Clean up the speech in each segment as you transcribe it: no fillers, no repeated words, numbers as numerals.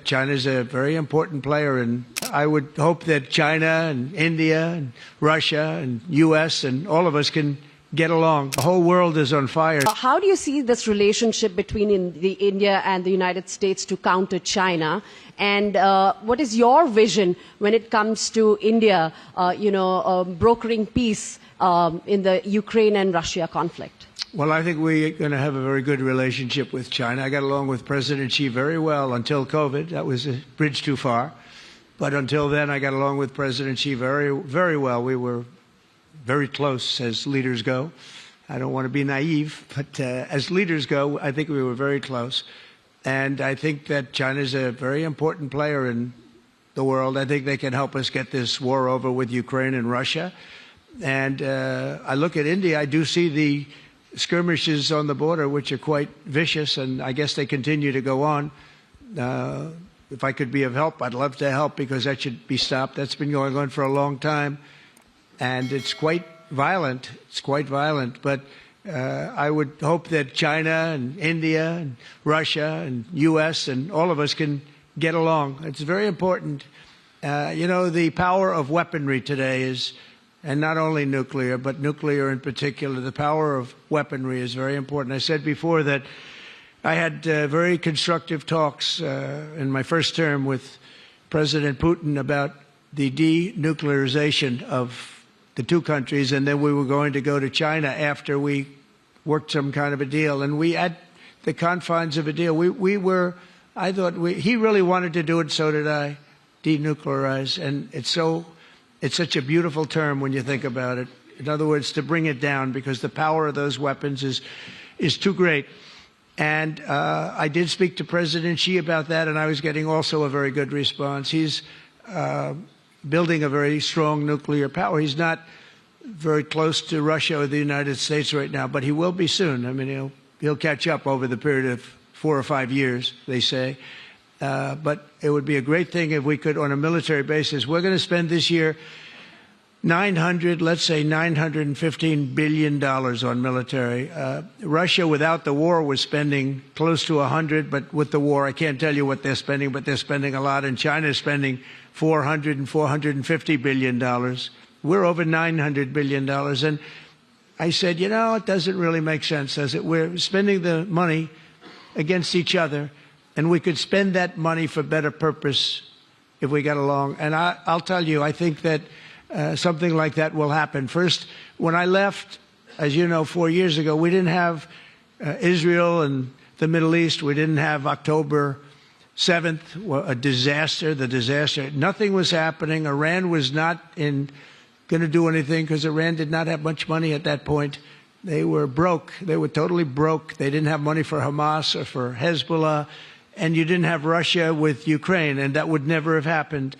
China is a very important player, and I would hope that China and India and Russia and U.S. and all of us can get along. The whole world is on fire. How do you see this relationship between India and the United States to counter China? And what is your vision when it comes to India, brokering peace in the Ukraine and Russia conflict? Well, I think we're going to have a very good relationship with China. I got along with President Xi very well until COVID. That was a bridge too far. But until then, I got along with President Xi very, very well. We were very close as leaders go. I don't want to be naive, but as leaders go, I think we were very close. And I think that China is a very important player in the world. I think they can help us get this war over with Ukraine and Russia. And I look at India, I do see the skirmishes on the border, which are quite vicious, and I guess they continue to go on. If I could be of help, I'd love to help, because that should be stopped. That's been going on for a long time, and it's quite violent. It's quite violent, but I would hope that China and India and Russia and U.S. and all of us can get along. It's very important. The power of weaponry today is, and not only nuclear, but nuclear in particular, the power of weaponry is very important. I said before that I had very constructive talks in my first term with President Putin about the denuclearization of the two countries, and then we were going to go to China after we worked some kind of a deal. And we, at the confines of a deal, he really wanted to do it, so did I, denuclearize. And it's such a beautiful term when you think about it. In other words, to bring it down, because the power of those weapons is too great. And I did speak to President Xi about that, and I was getting also a very good response. He's building a very strong nuclear power. He's not very close to Russia or the United States right now, but he will be soon. I mean, he'll catch up over the period of 4 or 5 years, they say. But it would be a great thing if we could, on a military basis. We're going to spend this year $915 billion on military. Russia, without the war, was spending close to 100, but with the war, I can't tell you what they're spending, but they're spending a lot. And China is spending $400 and $450 billion. We're over $900 billion. And I said, it doesn't really make sense, does it? We're spending the money against each other, and we could spend that money for better purpose if we got along. And I'll tell you, I think that something like that will happen. First, when I left, as you know, 4 years ago, we didn't have Israel and the Middle East. We didn't have October 7th, a disaster, the disaster. Nothing was happening. Iran was not going to do anything, because Iran did not have much money at that point. They were broke. They were totally broke. They didn't have money for Hamas or for Hezbollah. And you didn't have Russia with Ukraine, and that would never have happened.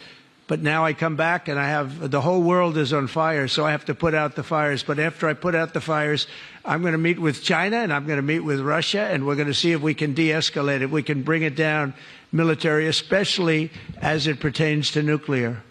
But now I come back, and the whole world is on fire, so I have to put out the fires. But after I put out the fires, I'm going to meet with China, and I'm going to meet with Russia, and we're going to see if we can de-escalate it. We can bring it down military, especially as it pertains to nuclear.